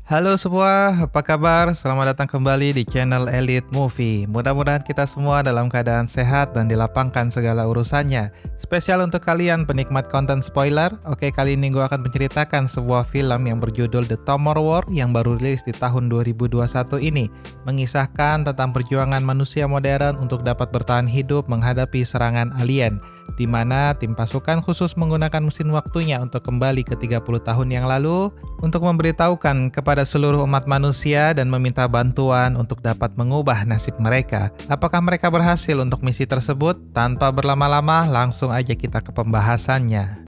Halo semua, apa kabar? Selamat datang kembali di channel Elite Movie. Mudah-mudahan kita semua dalam keadaan sehat dan dilapangkan segala urusannya. Spesial untuk kalian penikmat konten spoiler. Oke, kali ini gue akan menceritakan sebuah film yang berjudul The Tomor War yang baru rilis di tahun 2021 ini. Mengisahkan tentang perjuangan manusia modern untuk dapat bertahan hidup menghadapi serangan alien, di mana tim pasukan khusus menggunakan mesin waktunya untuk kembali ke 30 tahun yang lalu untuk memberitahukan kepada seluruh umat manusia dan meminta bantuan untuk dapat mengubah nasib mereka. Apakah mereka berhasil untuk misi tersebut? Tanpa berlama-lama, langsung aja kita ke pembahasannya.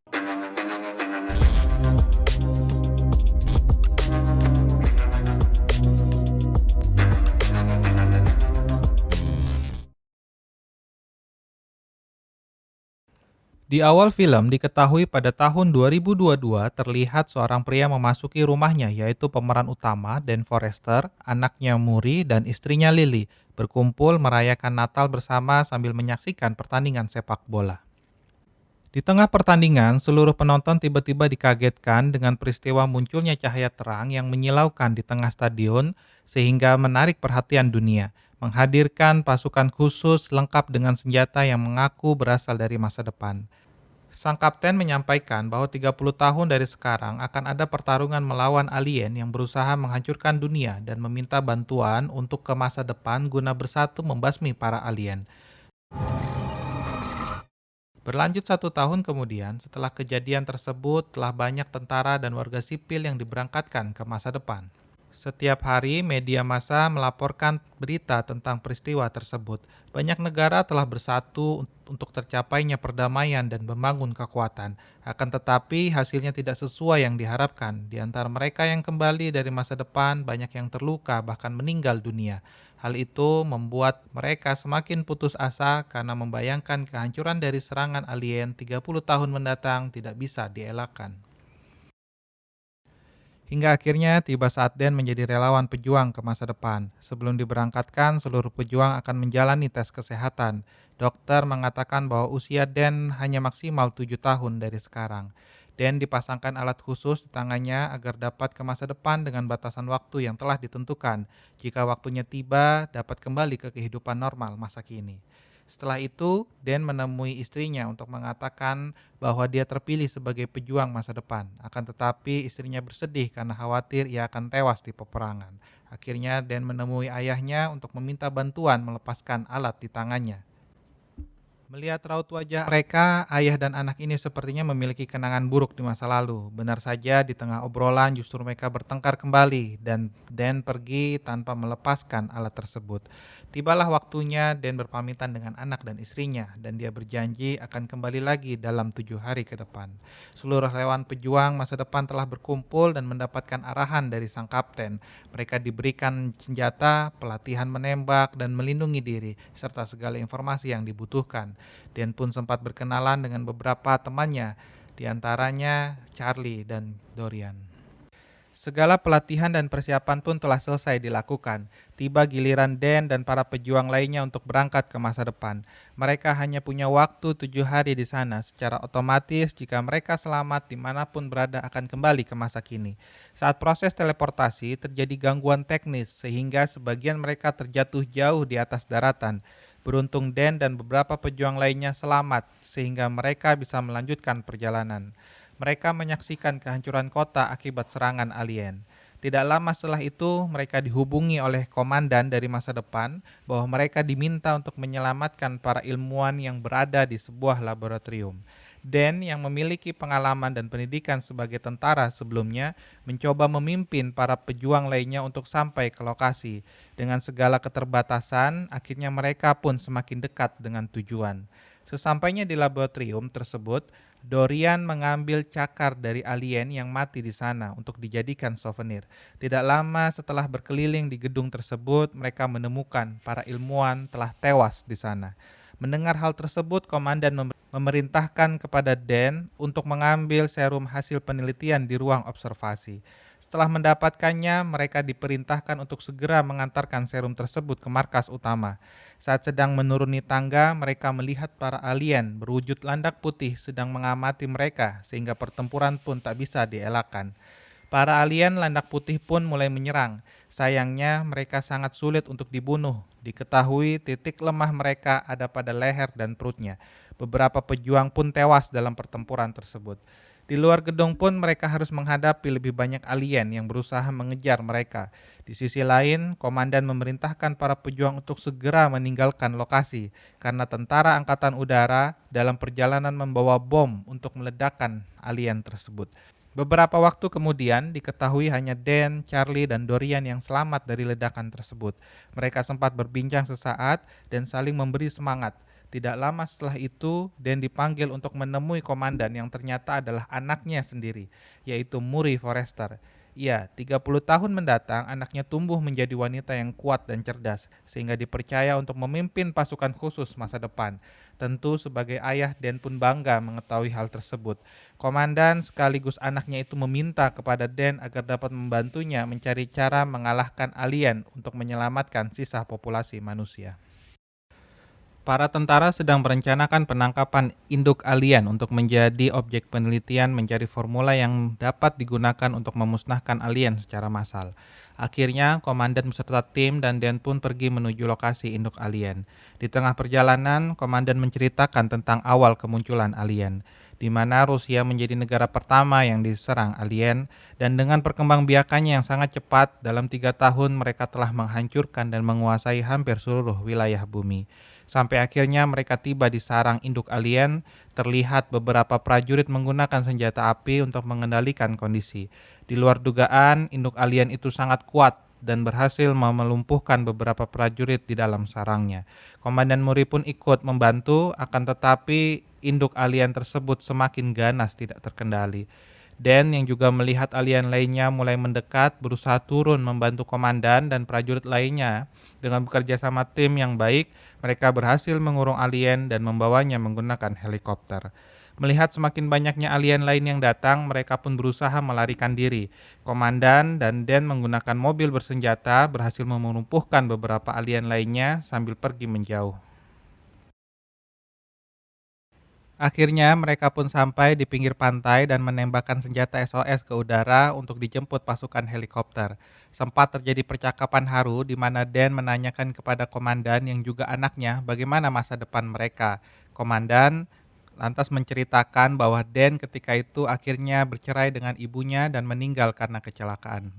Di awal film diketahui pada tahun 2022 terlihat seorang pria memasuki rumahnya, yaitu pemeran utama Dan Forrester, anaknya Muri dan istrinya Lily berkumpul merayakan Natal bersama sambil menyaksikan pertandingan sepak bola. Di tengah pertandingan, seluruh penonton tiba-tiba dikagetkan dengan peristiwa munculnya cahaya terang yang menyilaukan di tengah stadion sehingga menarik perhatian dunia, menghadirkan pasukan khusus lengkap dengan senjata yang mengaku berasal dari masa depan. Sang kapten menyampaikan bahwa 30 tahun dari sekarang akan ada pertarungan melawan alien yang berusaha menghancurkan dunia dan meminta bantuan untuk ke masa depan guna bersatu membasmi para alien. Berlanjut 1 tahun kemudian, setelah kejadian tersebut telah banyak tentara dan warga sipil yang diberangkatkan ke masa depan. Setiap hari, media massa melaporkan berita tentang peristiwa tersebut. Banyak negara telah bersatu untuk tercapainya perdamaian dan membangun kekuatan. Akan tetapi, hasilnya tidak sesuai yang diharapkan. Di antara mereka yang kembali dari masa depan, banyak yang terluka bahkan meninggal dunia. Hal itu membuat mereka semakin putus asa karena membayangkan kehancuran dari serangan alien 30 tahun mendatang tidak bisa dielakkan. Hingga akhirnya tiba saat Dan menjadi relawan pejuang ke masa depan. Sebelum diberangkatkan, seluruh pejuang akan menjalani tes kesehatan. Dokter mengatakan bahwa usia Dan hanya maksimal 7 tahun dari sekarang. Dan dipasangkan alat khusus di tangannya agar dapat ke masa depan dengan batasan waktu yang telah ditentukan. Jika waktunya tiba, dapat kembali ke kehidupan normal masa kini. Setelah itu, Dan menemui istrinya untuk mengatakan bahwa dia terpilih sebagai pejuang masa depan. Akan tetapi istrinya bersedih karena khawatir ia akan tewas di peperangan. Akhirnya Dan menemui ayahnya untuk meminta bantuan melepaskan alat di tangannya. Melihat raut wajah mereka, ayah dan anak ini sepertinya memiliki kenangan buruk di masa lalu. Benar saja, di tengah obrolan justru mereka bertengkar kembali dan Dan pergi tanpa melepaskan alat tersebut. Tibalah waktunya Dan berpamitan dengan anak dan istrinya dan dia berjanji akan kembali lagi dalam 7 hari ke depan. Seluruh hewan pejuang masa depan telah berkumpul dan mendapatkan arahan dari sang kapten. Mereka diberikan senjata, pelatihan menembak, dan melindungi diri, serta segala informasi yang dibutuhkan. Dan pun sempat berkenalan dengan beberapa temannya, di antaranya Charlie dan Dorian. Segala pelatihan dan persiapan pun telah selesai dilakukan. Tiba giliran Dan dan para pejuang lainnya untuk berangkat ke masa depan. Mereka hanya punya waktu 7 hari di sana. Secara otomatis, jika mereka selamat dimanapun berada akan kembali ke masa kini. Saat proses teleportasi, terjadi gangguan teknis sehingga sebagian mereka terjatuh jauh di atas daratan. Beruntung Dan dan beberapa pejuang lainnya selamat sehingga mereka bisa melanjutkan perjalanan. Mereka menyaksikan kehancuran kota akibat serangan alien. Tidak lama setelah itu, mereka dihubungi oleh komandan dari masa depan bahwa mereka diminta untuk menyelamatkan para ilmuwan yang berada di sebuah laboratorium. Dan yang memiliki pengalaman dan pendidikan sebagai tentara sebelumnya mencoba memimpin para pejuang lainnya untuk sampai ke lokasi. Dengan segala keterbatasan, akhirnya mereka pun semakin dekat dengan tujuan. Sesampainya di laboratorium tersebut, Dorian mengambil cakar dari alien yang mati di sana untuk dijadikan souvenir. Tidak lama setelah berkeliling di gedung tersebut, mereka menemukan para ilmuwan telah tewas di sana. Mendengar hal tersebut, komandan memerintahkan kepada Dan untuk mengambil serum hasil penelitian di ruang observasi. Setelah mendapatkannya, mereka diperintahkan untuk segera mengantarkan serum tersebut ke markas utama. Saat sedang menuruni tangga, mereka melihat para alien berwujud landak putih sedang mengamati mereka, sehingga pertempuran pun tak bisa dielakkan. Para alien landak putih pun mulai menyerang. Sayangnya mereka sangat sulit untuk dibunuh. Diketahui titik lemah mereka ada pada leher dan perutnya. Beberapa pejuang pun tewas dalam pertempuran tersebut. Di luar gedung pun mereka harus menghadapi lebih banyak alien yang berusaha mengejar mereka. Di sisi lain, komandan memerintahkan para pejuang untuk segera meninggalkan lokasi karena tentara angkatan udara dalam perjalanan membawa bom untuk meledakkan alien tersebut. Beberapa waktu kemudian diketahui hanya Dan, Charlie, dan Dorian yang selamat dari ledakan tersebut. Mereka sempat berbincang sesaat dan saling memberi semangat. Tidak lama setelah itu, Dan dipanggil untuk menemui komandan yang ternyata adalah anaknya sendiri, yaitu Murray Forrester. Ya, 30 tahun mendatang anaknya tumbuh menjadi wanita yang kuat dan cerdas, sehingga dipercaya untuk memimpin pasukan khusus masa depan. Tentu sebagai ayah, Dan pun bangga mengetahui hal tersebut. Komandan sekaligus anaknya itu meminta kepada Dan agar dapat membantunya mencari cara mengalahkan alien untuk menyelamatkan sisa populasi manusia. Para tentara sedang merencanakan penangkapan induk alien untuk menjadi objek penelitian mencari formula yang dapat digunakan untuk memusnahkan alien secara massal. Akhirnya, komandan beserta tim dan Den pun pergi menuju lokasi induk alien. Di tengah perjalanan, komandan menceritakan tentang awal kemunculan alien, di mana Rusia menjadi negara pertama yang diserang alien, dan dengan perkembangbiakannya yang sangat cepat, dalam 3 tahun mereka telah menghancurkan dan menguasai hampir seluruh wilayah bumi. Sampai akhirnya mereka tiba di sarang induk alien, terlihat beberapa prajurit menggunakan senjata api untuk mengendalikan kondisi. Di luar dugaan, induk alien itu sangat kuat dan berhasil melumpuhkan beberapa prajurit di dalam sarangnya. Komandan Muri pun ikut membantu, akan tetapi induk alien tersebut semakin ganas tidak terkendali. Dan yang juga melihat alien lainnya mulai mendekat, berusaha turun membantu komandan dan prajurit lainnya. Dengan bekerja sama tim yang baik, mereka berhasil mengurung alien dan membawanya menggunakan helikopter. Melihat semakin banyaknya alien lain yang datang, mereka pun berusaha melarikan diri. Komandan dan Den menggunakan mobil bersenjata berhasil melumpuhkan beberapa alien lainnya sambil pergi menjauh. Akhirnya mereka pun sampai di pinggir pantai dan menembakkan senjata SOS ke udara untuk dijemput pasukan helikopter. Sempat terjadi percakapan haru di mana Dan menanyakan kepada komandan yang juga anaknya bagaimana masa depan mereka. Komandan lantas menceritakan bahwa Dan ketika itu akhirnya bercerai dengan ibunya dan meninggal karena kecelakaan.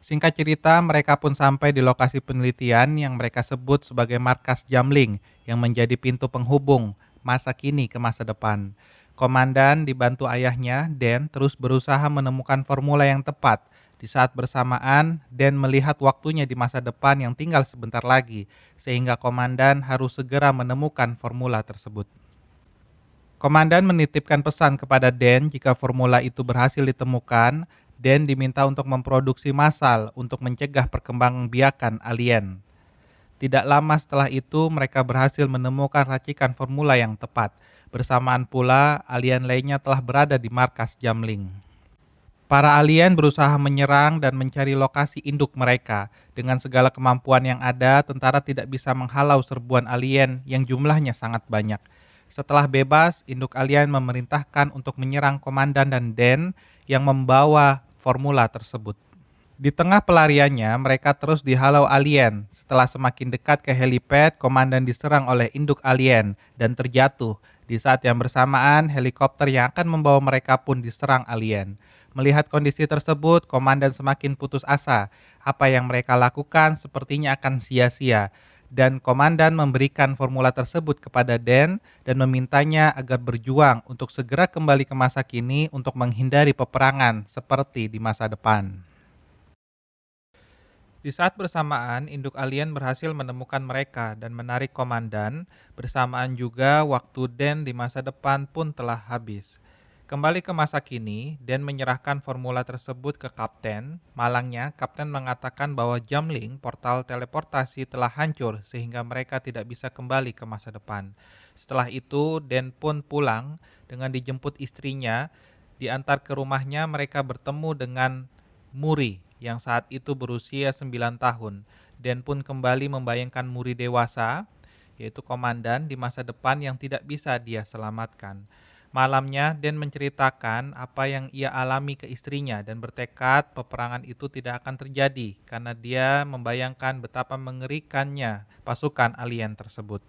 Singkat cerita, mereka pun sampai di lokasi penelitian yang mereka sebut sebagai markas Jamling yang menjadi pintu penghubung masa kini ke masa depan. Komandan dibantu ayahnya, Dan, terus berusaha menemukan formula yang tepat. Di saat bersamaan, Dan melihat waktunya di masa depan yang tinggal sebentar lagi, sehingga komandan harus segera menemukan formula tersebut. Komandan menitipkan pesan kepada Dan jika formula itu berhasil ditemukan, Dan diminta untuk memproduksi massal untuk mencegah perkembangbiakan alien. Tidak lama setelah itu, mereka berhasil menemukan racikan formula yang tepat. Bersamaan pula, alien lainnya telah berada di markas Jamling. Para alien berusaha menyerang dan mencari lokasi induk mereka. Dengan segala kemampuan yang ada, tentara tidak bisa menghalau serbuan alien yang jumlahnya sangat banyak. Setelah bebas, induk alien memerintahkan untuk menyerang komandan dan Den yang membawa formula tersebut. Di tengah pelariannya, mereka terus dihalau alien. Setelah semakin dekat ke helipad, komandan diserang oleh induk alien dan terjatuh. Di saat yang bersamaan, helikopter yang akan membawa mereka pun diserang alien. Melihat kondisi tersebut, komandan semakin putus asa. Apa yang mereka lakukan sepertinya akan sia-sia. Dan komandan memberikan formula tersebut kepada Dan dan memintanya agar berjuang untuk segera kembali ke masa kini untuk menghindari peperangan seperti di masa depan. Di saat bersamaan, induk alien berhasil menemukan mereka dan menarik komandan. Bersamaan juga, waktu Dan di masa depan pun telah habis. Kembali ke masa kini, Dan menyerahkan formula tersebut ke Kapten. Malangnya, Kapten mengatakan bahwa Jamling, portal teleportasi, telah hancur sehingga mereka tidak bisa kembali ke masa depan. Setelah itu, Dan pun pulang dengan dijemput istrinya. Diantar ke rumahnya, mereka bertemu dengan Muri yang saat itu berusia 9 tahun. Dan pun kembali membayangkan Muri dewasa, yaitu komandan di masa depan yang tidak bisa dia selamatkan. Malamnya, Dan menceritakan apa yang ia alami ke istrinya dan bertekad peperangan itu tidak akan terjadi karena dia membayangkan betapa mengerikannya pasukan alien tersebut.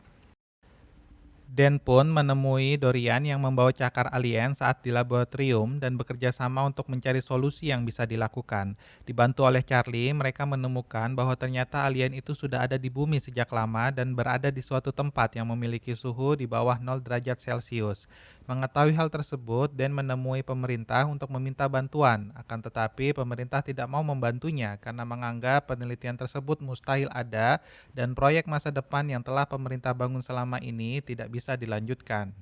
Dan pun menemui Dorian yang membawa cakar alien saat di laboratorium dan bekerja sama untuk mencari solusi yang bisa dilakukan. Dibantu oleh Charlie, mereka menemukan bahwa ternyata alien itu sudah ada di bumi sejak lama dan berada di suatu tempat yang memiliki suhu di bawah 0 derajat Celcius. Mengetahui hal tersebut, Dan menemui pemerintah untuk meminta bantuan. Akan tetapi, pemerintah tidak mau membantunya karena menganggap penelitian tersebut mustahil ada dan proyek masa depan yang telah pemerintah bangun selama ini tidak bisa dilanjutkan.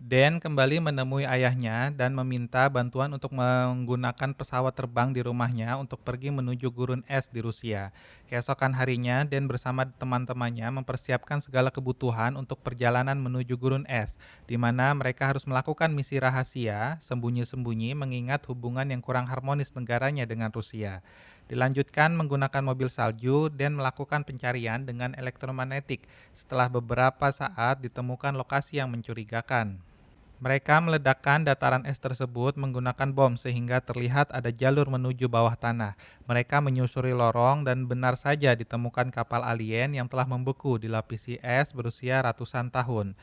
Dan kembali menemui ayahnya dan meminta bantuan untuk menggunakan pesawat terbang di rumahnya untuk pergi menuju gurun es di Rusia. Keesokan harinya, Dan bersama teman-temannya mempersiapkan segala kebutuhan untuk perjalanan menuju gurun es, di mana mereka harus melakukan misi rahasia, sembunyi-sembunyi mengingat hubungan yang kurang harmonis negaranya dengan Rusia. Dilanjutkan menggunakan mobil salju dan melakukan pencarian dengan elektromagnetik. Setelah beberapa saat ditemukan lokasi yang mencurigakan. Mereka meledakkan dataran es tersebut menggunakan bom sehingga terlihat ada jalur menuju bawah tanah. Mereka menyusuri lorong dan benar saja ditemukan kapal alien yang telah membeku dilapisi es berusia ratusan tahun.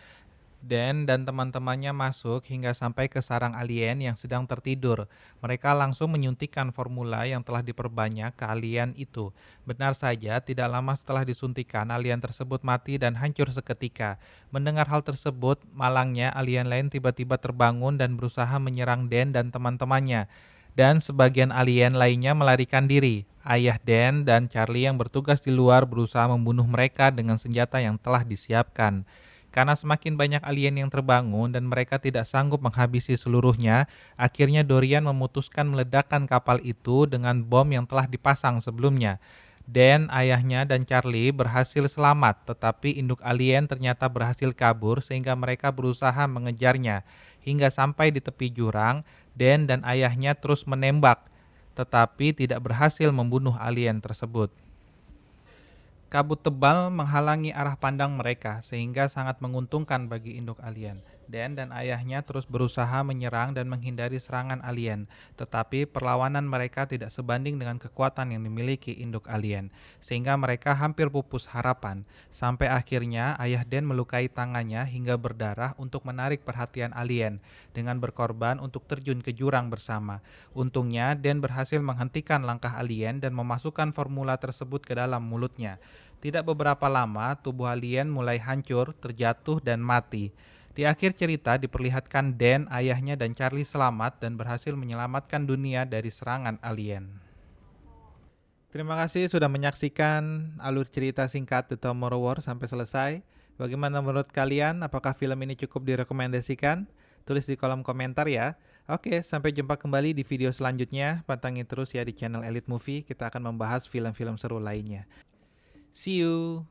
Dan teman-temannya masuk hingga sampai ke sarang alien yang sedang tertidur. Mereka langsung menyuntikkan formula yang telah diperbanyak ke alien itu. Benar saja, tidak lama setelah disuntikan, alien tersebut mati dan hancur seketika. Mendengar hal tersebut, malangnya alien lain tiba-tiba terbangun dan berusaha menyerang Dan dan teman-temannya. Dan sebagian alien lainnya melarikan diri. Ayah Dan dan Charlie yang bertugas di luar berusaha membunuh mereka dengan senjata yang telah disiapkan. Karena semakin banyak alien yang terbangun dan mereka tidak sanggup menghabisi seluruhnya, akhirnya Dorian memutuskan meledakkan kapal itu dengan bom yang telah dipasang sebelumnya. Dan ayahnya dan Charlie berhasil selamat, tetapi induk alien ternyata berhasil kabur sehingga mereka berusaha mengejarnya. Hingga sampai di tepi jurang, Dan dan ayahnya terus menembak, tetapi tidak berhasil membunuh alien tersebut. Kabut tebal menghalangi arah pandang mereka sehingga sangat menguntungkan bagi induk alien. Dan ayahnya terus berusaha menyerang dan menghindari serangan alien, tetapi perlawanan mereka tidak sebanding dengan kekuatan yang dimiliki induk alien, sehingga mereka hampir pupus harapan. Sampai akhirnya ayah Dan melukai tangannya hingga berdarah untuk menarik perhatian alien, dengan berkorban untuk terjun ke jurang bersama. Untungnya Dan berhasil menghentikan langkah alien dan memasukkan formula tersebut ke dalam mulutnya. Tidak beberapa lama, tubuh alien mulai hancur, terjatuh, dan mati. Di akhir cerita diperlihatkan Dan, ayahnya, dan Charlie selamat dan berhasil menyelamatkan dunia dari serangan alien. Terima kasih sudah menyaksikan alur cerita singkat The Tomorrow War sampai selesai. Bagaimana menurut kalian? Apakah film ini cukup direkomendasikan? Tulis di kolom komentar ya. Oke, sampai jumpa kembali di video selanjutnya. Pantengin terus ya di channel Elite Movie. Kita akan membahas film-film seru lainnya. See you.